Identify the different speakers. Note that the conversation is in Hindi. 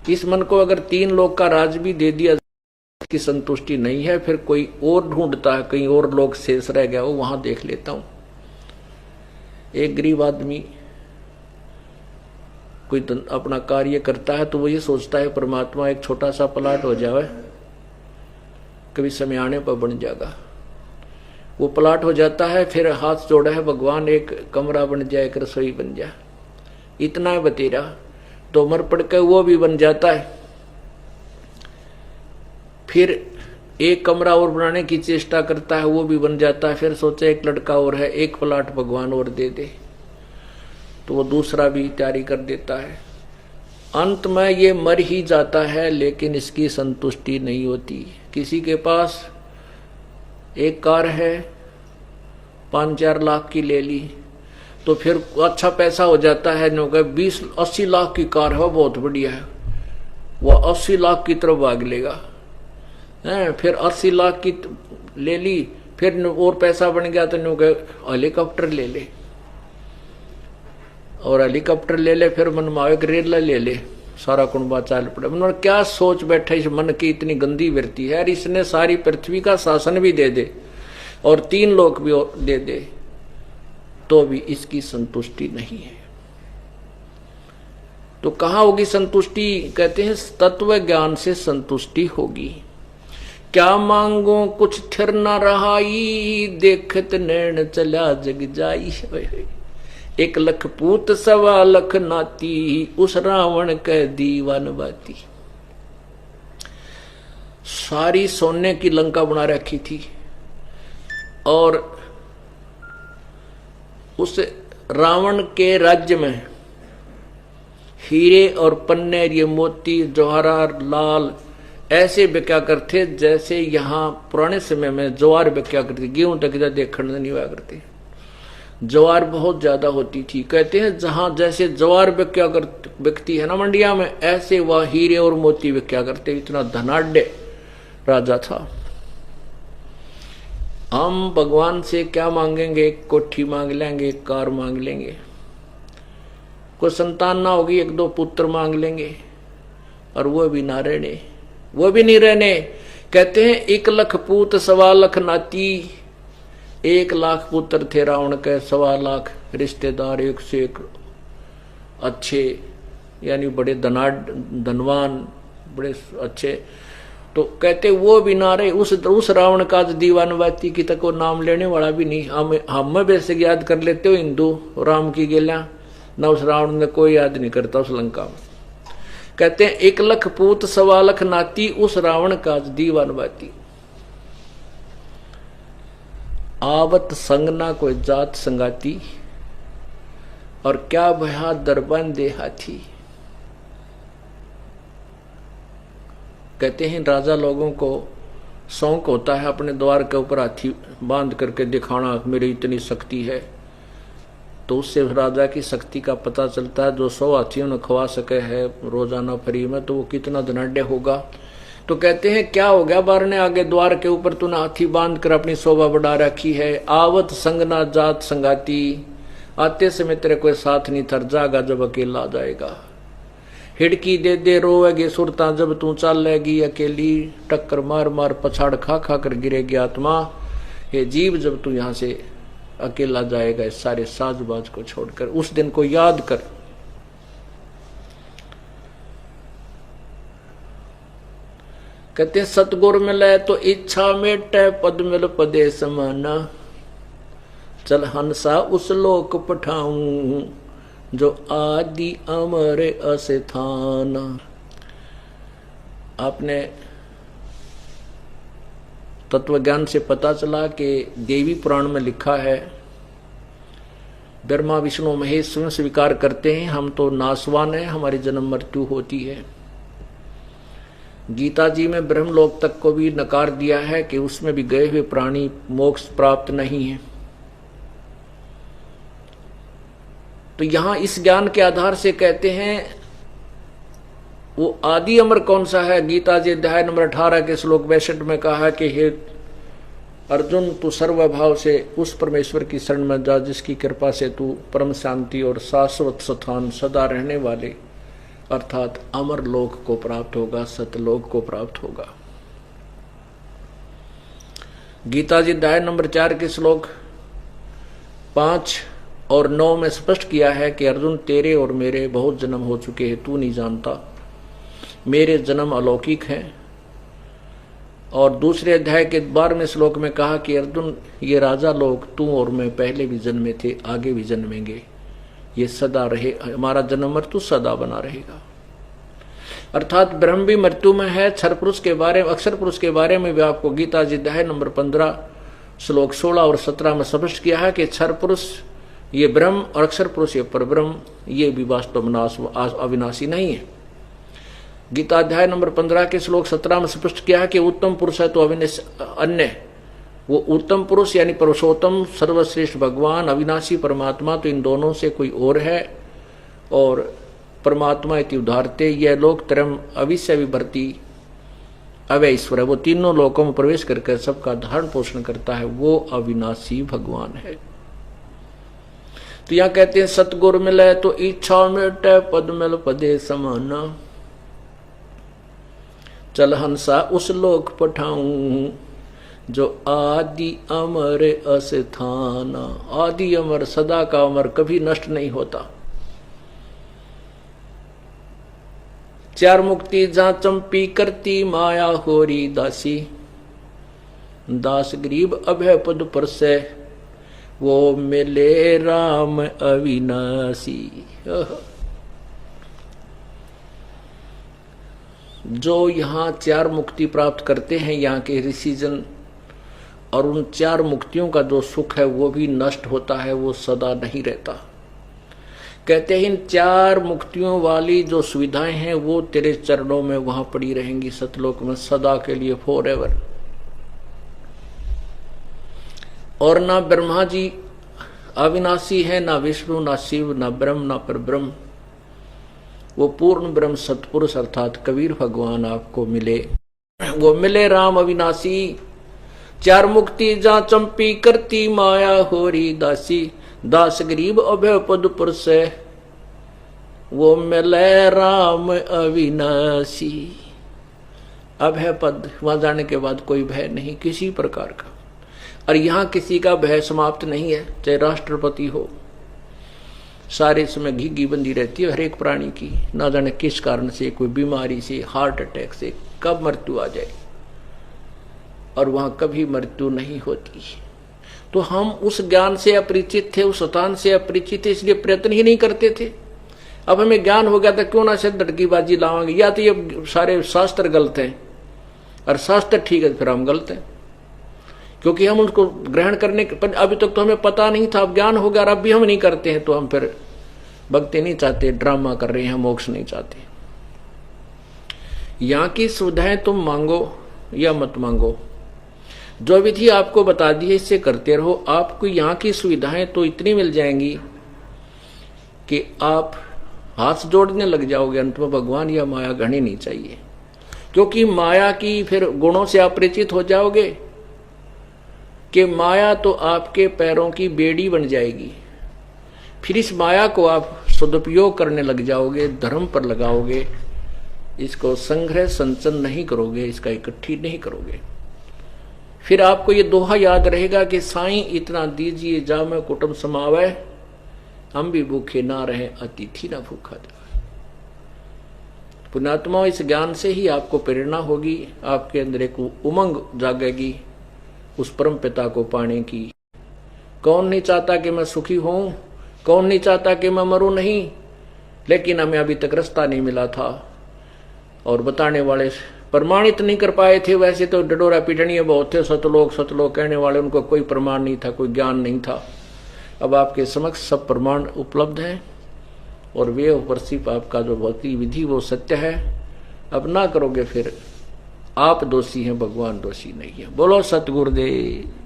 Speaker 1: इस मन को अगर 3 लोग का राज भी दे दिया, की संतुष्टि नहीं है, फिर कोई और ढूंढता है, कहीं और लोग शेष रह गया हो वहां देख लेता हूं। एक गरीब आदमी कोई अपना कार्य करता है तो वो ये सोचता है परमात्मा एक छोटा सा प्लाट हो जाए, कभी समय आने पर बन जाएगा। वो प्लाट हो जाता है, फिर हाथ जोड़ा है भगवान एक कमरा बन जाए, एक रसोई बन जाए, इतना है बतेरा। तो मर पड़ के वो भी बन जाता है, फिर एक कमरा और बनाने की चेष्टा करता है, वो भी बन जाता है, फिर सोचा एक लड़का और है, एक प्लाट भगवान और दे दे, तो वो दूसरा भी तैयारी कर देता है। अंत में ये मर ही जाता है, लेकिन इसकी संतुष्टि नहीं होती। किसी के पास एक कार है 5-4 लाख की ले ली, तो फिर अच्छा पैसा हो जाता है, 20-80 लाख की कार है, बहुत बढ़िया है, वो 80 लाख की तरफ भाग लेगा। फिर 80 लाख की ले ली, फिर और पैसा बन गया तो हेलीकॉप्टर ले ले, और हेलीकॉप्टर ले ले, फिर मन में रेल ले ले, सारा कुंबा चाल पड़े। मन क्या सोच बैठा, इस मन की इतनी गंदी वृत्ति है। इसने सारी पृथ्वी का शासन भी दे दे और 3 लोक भी दे दे, तो भी इसकी संतुष्टि नहीं है। तो कहां होगी संतुष्टि? कहते हैं तत्व ज्ञान से संतुष्टि होगी। क्या मांगो कुछ थिर न रहाई, देखत नैन चला जग जाई। 1 लख पूत 1.25 लाख नाती, उस रावण के दीवान बाती। सारी सोने की लंका बना रखी थी, और उस रावण के राज्य में हीरे और पन्ने, ये मोती, जवाहरात, लाल ऐसे बिक्या करते जैसे यहाँ पुराने समय में ज्वार बिक्या करती। गेहूं तक देखने नहीं हुआ करती, ज्वार बहुत ज्यादा होती थी। कहते हैं जहां जैसे ज्वार बिकती है ना मंडिया में, ऐसे वह हीरे और मोती बिक्या करते। इतना धनाढ़ राजा था। हम भगवान से क्या मांगेंगे? एक कोठी मांग लेंगे, एक कार मांग लेंगे, कोई संतान ना होगी 1-2 पुत्र मांग लेंगे, और वो भी ना रहने, वो भी नहीं रहने। कहते हैं 1 लख पूत 1.25 लाख नाती। 1 लाख पुत्र थे रावण के, 1.25 लाख रिश्तेदार, 1 से 1 अच्छे, यानी बड़े धनवान, बड़े अच्छे। तो कहते वो भी ना रहे। उस रावण का दीवानवाती की तक वो नाम लेने वाला भी नहीं। हम वैसे याद कर लेते हो हिंदू राम की गेला ना, उस रावण ने कोई याद नहीं करता उस लंका में। कहते हैं 1 लख पूत 1.25 लाख नाती, उस रावण का दीवानवाती। आवत संग ना कोई जात संगाती, और क्या भया दरबन दे हाथी। कहते हैं राजा लोगों को शौक होता है अपने द्वार के ऊपर हाथी बांध करके दिखाना, मेरी इतनी शक्ति है। तो उससे राजा की शक्ति का पता चलता है। जो 100 हाथियों ने खवा सके है रोजाना फ्री में, तो वो कितना धनाढ़ होगा। तो कहते हैं क्या हो गया बारने आगे द्वार के ऊपर तूने हाथी बांध कर अपनी शोभा बढ़ा रखी है। आवत संग ना जात संगाती, आते समय तेरे कोई साथ नहीं थर जागा जब अकेला आ जाएगा। हिड़की दे दे रोएगी सुरता जब तू चलेगी अकेली, टक्कर मार मार पछाड़ खा खा कर गिरेगी आत्मा। हे जीव जब तू यहां से अकेला जाएगा इस सारे साजबाज को छोड़कर, उस दिन को याद कर। कहते सतगुर मिले तो इच्छा मेटे, पद मिल पदे समाना। चल हंसा उस लोक पठाऊं, जो आदि अमर अस्थान। आपने तत्वज्ञान से पता चला कि देवी पुराण में लिखा है, ब्रह्मा विष्णु महेश स्वयं स्वीकार करते हैं हम तो नासवान है, हमारी जन्म मृत्यु होती है। गीता जी में ब्रह्मलोक तक को भी नकार दिया है कि उसमें भी गए हुए प्राणी मोक्ष प्राप्त नहीं है। तो यहां इस ज्ञान के आधार से कहते हैं वो आदि अमर कौन सा है। गीता जी अध्याय नंबर 18 के श्लोक 62 में कहा है कि हे अर्जुन, तू सर्वभाव से उस परमेश्वर की शरण में जा जिसकी कृपा से तू परम शांति और शाश्वत स्थान सदा रहने वाले अर्थात अमर लोक को प्राप्त होगा, सतलोक को प्राप्त होगा। गीता जी अध्याय नंबर 4 के श्लोक 5 और 9 में स्पष्ट किया है कि अर्जुन, तेरे और मेरे बहुत जन्म हो चुके हैं, तू नहीं जानता, मेरे जन्म अलौकिक हैं। और दूसरे अध्याय के 12वें श्लोक में कहा कि अर्जुन, ये राजा लोग तू और मैं पहले भी जन्मे थे, आगे भी जन्मेंगे, ये सदा रहे, हमारा जन्म मृत्यु सदा बना रहेगा। अर्थात ब्रह्म भी मृत्यु में है। क्षर पुरुष के बारे में, अक्षर पुरुष के बारे में भी आपको गीता जी अध्याय नंबर 15 श्लोक 16 और 17 में स्पष्ट किया है कि क्षर पुरुष ये ब्रह्म और अक्षर पुरुष ये परब्रह्म, ये भी वास्तव में अविनाशी नहीं है। गीता अध्याय नंबर 15 के श्लोक 17 में स्पष्ट किया है कि उत्तम पुरुष है तो अविनाशी अन्य, वो उत्तम पुरुष यानी पुरुषोत्तम सर्वश्रेष्ठ भगवान अविनाशी परमात्मा, तो इन दोनों से कोई और है। और परमात्मा इति उदाहरते, यह लोक त्रयम अविश्य विभर्ति अव्यय ईश्वर है, वो तीनों लोकों में प्रवेश करके सबका धारण पोषण करता है, वो अविनाशी भगवान है। तो यहां कहते हैं सतगुर मिले तो इच्छा मिटे, पद मिल पदे समाना, चल हंसा उस लोक पठाऊं जो आदि अमर अस्थाना। आदि अमर, सदा का अमर, कभी नष्ट नहीं होता। 4 मुक्ति जहां चंपी करती माया होरी दासी, दास गरीब अभय पद पर से वो मिले राम अविनाशी। जो यहाँ 4 मुक्ति प्राप्त करते हैं यहाँ के ऋषिजन, और उन 4 मुक्तियों का जो सुख है वो भी नष्ट होता है, वो सदा नहीं रहता। कहते हैं इन 4 मुक्तियों वाली जो सुविधाएं हैं वो तेरे चरणों में वहां पड़ी रहेंगी सतलोक में सदा के लिए, फॉर एवर। और ना ब्रह्मा जी अविनाशी है, ना विष्णु, ना शिव, ना ब्रह्म, ना परब्रह्म, वो पूर्ण ब्रह्म सतपुरुष अर्थात कबीर भगवान आपको मिले, वो मिले राम अविनाशी। 4 मुक्ति जहां चंपी करती माया होरी दासी, दास गरीब अभय पद पर से वो मिले राम अविनाशी। अभय पद, वहां जाने के बाद कोई भय नहीं किसी प्रकार का, और यहां किसी का भय समाप्त नहीं है, चाहे राष्ट्रपति हो, सारे समय घिघी बंदी रहती है हर एक प्राणी की, ना जाने किस कारण से, कोई बीमारी से, हार्ट अटैक से कब मृत्यु आ जाए, और वहां कभी मृत्यु नहीं होती। तो हम उस ज्ञान से अपरिचित थे, उस स्थान से अपरिचित थे, इसलिए प्रयत्न ही नहीं करते थे। अब हमें ज्ञान हो गया था, क्यों ना से धड़कीबाजी लावांगे, या तो ये सारे शास्त्र गलत हैं, और शास्त्र ठीक है फिर हम गलत हैं, क्योंकि हम उनको ग्रहण करने के अभी तक तो हमें पता नहीं था, अब ज्ञान हो गया, अब भी हम नहीं करते हैं, तो हम फिर भक्ति नहीं चाहते, ड्रामा कर रहे हैं, मोक्ष नहीं चाहते। यहाँ की सुविधाएं तुम मांगो या मत मांगो, जो विधि आपको बता दी है इससे करते रहो, आपको यहाँ की सुविधाएं तो इतनी मिल जाएंगी कि आप हाथ जोड़ने लग जाओगे। अंत में भगवान या माया घनी नहीं चाहिए, क्योंकि माया की फिर गुणों से आप परिचित हो जाओगे कि माया तो आपके पैरों की बेड़ी बन जाएगी। फिर इस माया को आप सदुपयोग करने लग जाओगे, धर्म पर लगाओगे, इसको संग्रह संचन नहीं करोगे, इसका इकट्ठी नहीं करोगे। फिर आपको ये दोहा याद रहेगा कि साईं इतना दीजिए जामे कुटुंब समावे, हम भी भूखे ना रहे अतिथि ना भूखा जाए। पुण्यात्मा, इस ज्ञान से ही आपको प्रेरणा होगी, आपके अंदर एक उमंग जागेगी उस परम पिता को पाने की। कौन नहीं चाहता कि मैं सुखी हूं, कौन नहीं चाहता कि मैं मरूं नहीं, लेकिन हमें अभी तक रास्ता नहीं मिला था, और बताने वाले प्रमाणित नहीं कर पाए थे। वैसे तो डडोरा पिटनिया बहुत थे, सतलोक सतलोक कहने वाले, उनको कोई प्रमाण नहीं था, कोई ज्ञान नहीं था। अब आपके समक्ष सब प्रमाण उपलब्ध हैं, और वे उपरसिप आपका जो भक्ति विधि वो सत्य है। अब ना करोगे फिर आप दोषी हैं, भगवान दोषी नहीं है। बोलो सतगुरुदेव।